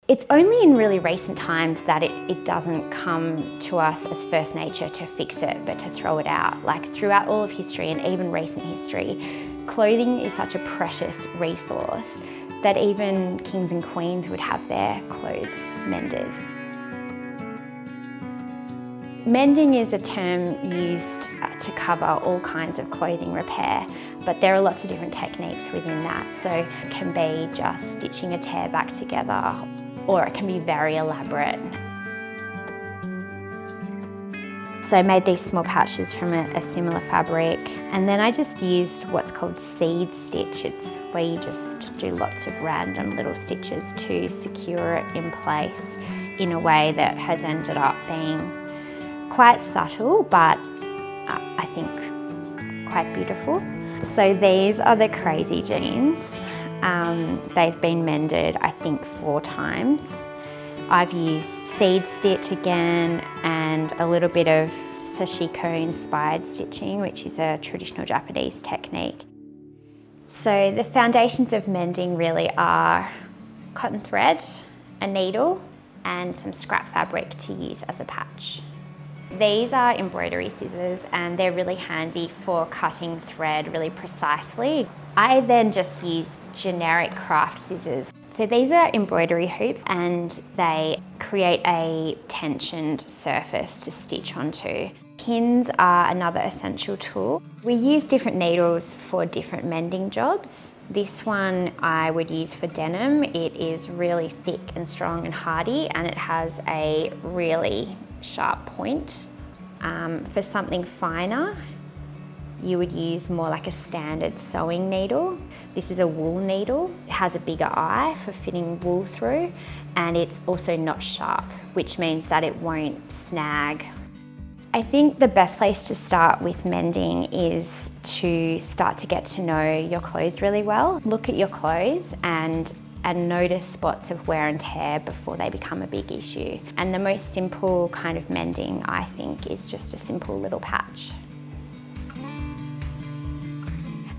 It's only in really recent times that it doesn't come to us as first nature to fix it, but to throw it out. Like throughout all of history and even recent history, clothing is such a precious resource that even kings and queens would have their clothes mended. Mending is a term used to cover all kinds of clothing repair, but there are lots of different techniques within that. So it can be just stitching a tear back together, or it can be very elaborate. So I made these small pouches from a similar fabric, and then I just used what's called seed stitch. It's where you just do lots of random little stitches to secure it in place in a way that has ended up being quite subtle, but I think quite beautiful. So these are the Crazy jeans. They've been mended, I think, 4 times. I've used seed stitch again and a little bit of sashiko inspired stitching, which is a traditional Japanese technique. So the foundations of mending really are cotton thread, a needle, and some scrap fabric to use as a patch. These are embroidery scissors and they're really handy for cutting thread really precisely. I then just use generic craft scissors. So these are embroidery hoops and they create a tensioned surface to stitch onto. Pins are another essential tool. We use different needles for different mending jobs. This one I would use for denim. It is really thick and strong and hardy, and it has a really sharp point. For something finer, you would use more like a standard sewing needle. This is a wool needle. It has a bigger eye for fitting wool through, and it's also not sharp, which means that it won't snag. I think the best place to start with mending is to start to get to know your clothes really well. Look at your clothes and notice spots of wear and tear before they become a big issue. And the most simple kind of mending, I think, is just a simple little patch.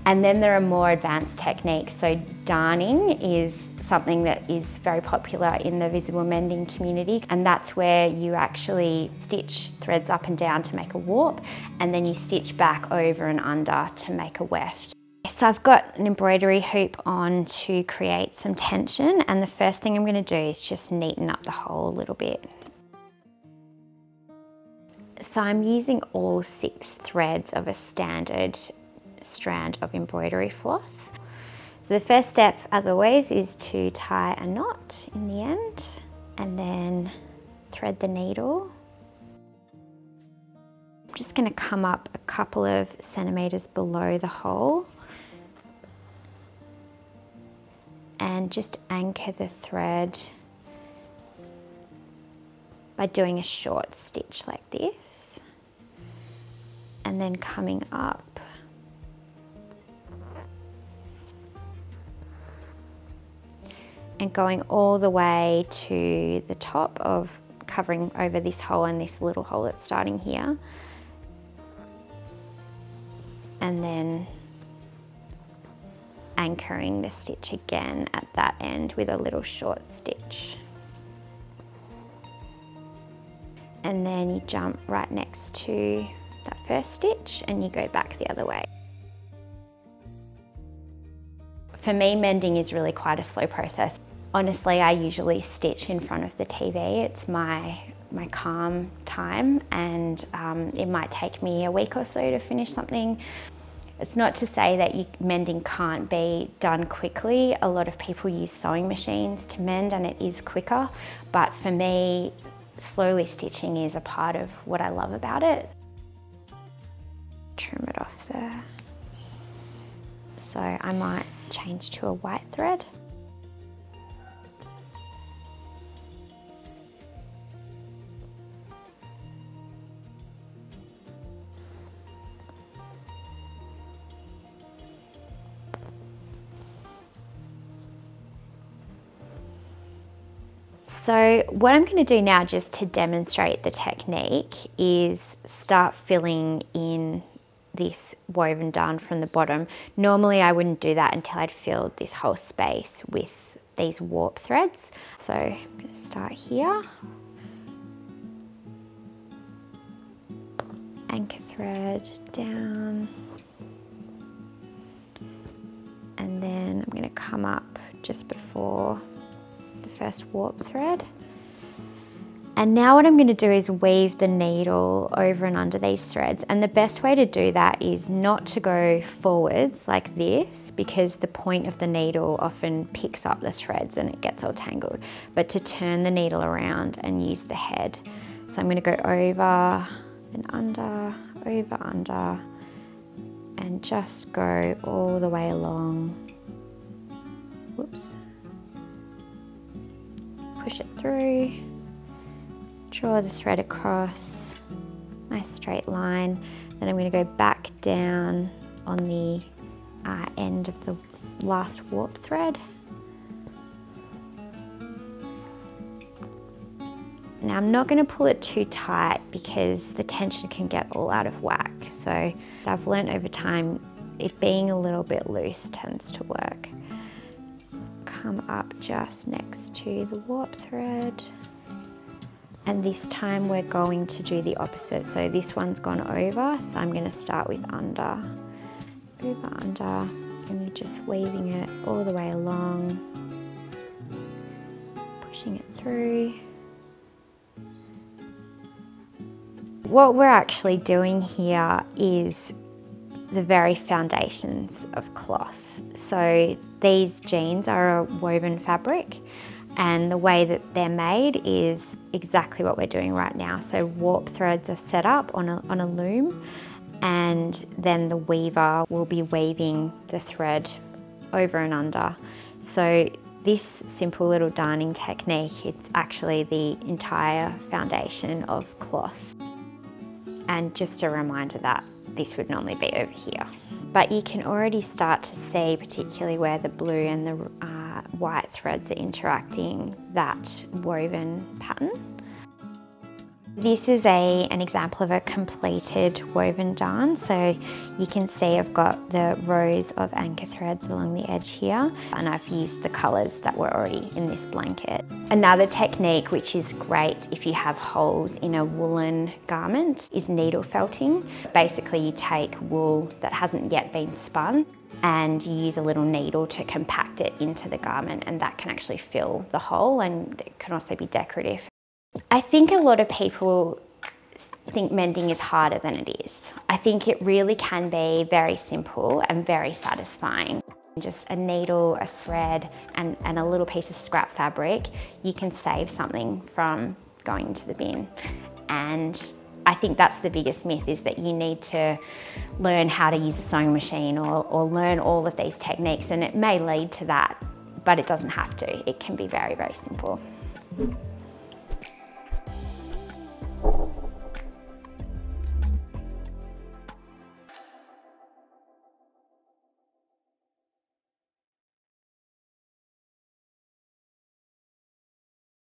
And then there are more advanced techniques. So darning is something that is very popular in the visible mending community, and that's where you actually stitch threads up and down to make a warp, and then you stitch back over and under to make a weft. So I've got an embroidery hoop on to create some tension, and the first thing I'm going to do is just neaten up the hole a little bit. So I'm using all 6 threads of a standard strand of embroidery floss. So the first step, as always, is to tie a knot in the end and then thread the needle. I'm just going to come up a couple of centimetres below the hole and just anchor the thread by doing a short stitch like this, and then coming up and going all the way to the top of covering over this hole and this little hole that's starting here, and then anchoring the stitch again at that end with a little short stitch. And then you jump right next to that first stitch and you go back the other way. For me, mending is really quite a slow process. Honestly, I usually stitch in front of the TV. It's my calm time, and it might take me a week or so to finish something. It's not to say that mending can't be done quickly. A lot of people use sewing machines to mend and it is quicker, but for me, slowly stitching is a part of what I love about it. Trim it off there. So I might change to a white thread. So what I'm going to do now, just to demonstrate the technique, is start filling in this woven darn from the bottom. Normally I wouldn't do that until I'd filled this whole space with these warp threads. So I'm going to start here. Anchor thread down. And then I'm going to come up just before the first warp thread. And now what I'm going to do is weave the needle over and under these threads. And the best way to do that is not to go forwards like this, because the point of the needle often picks up the threads and it gets all tangled, but to turn the needle around and use the head. So I'm going to go over and under, over, under, and just go all the way along. Whoops. Push it through. Draw the thread across, nice straight line. Then I'm going to go back down on the end of the last warp thread. Now I'm not going to pull it too tight because the tension can get all out of whack. So I've learned over time, it being a little bit loose tends to work. Come up just next to the warp thread. And this time we're going to do the opposite. So this one's gone over, so I'm going to start with under, over, under, and you're just weaving it all the way along, pushing it through. What we're actually doing here is the very foundations of cloth. So these jeans are a woven fabric, and the way that they're made is exactly what we're doing right now. So warp threads are set up on a loom, and then the weaver will be weaving the thread over and under. So this simple little darning technique, it's actually the entire foundation of cloth. And just a reminder that this would normally be over here. But you can already start to see, particularly where the blue and the white threads are interacting, that woven pattern. This is an example of a completed woven darn. So you can see I've got the rows of anchor threads along the edge here, and I've used the colours that were already in this blanket. Another technique which is great if you have holes in a woolen garment is needle felting. Basically you take wool that hasn't yet been spun and you use a little needle to compact it into the garment, and that can actually fill the hole, and it can also be decorative. I think a lot of people think mending is harder than it is. I think it really can be very simple and very satisfying. Just a needle, a thread, and a little piece of scrap fabric, you can save something from going into the bin. And I think that's the biggest myth, is that you need to learn how to use a sewing machine or learn all of these techniques, and it may lead to that, but it doesn't have to. It can be very, very simple.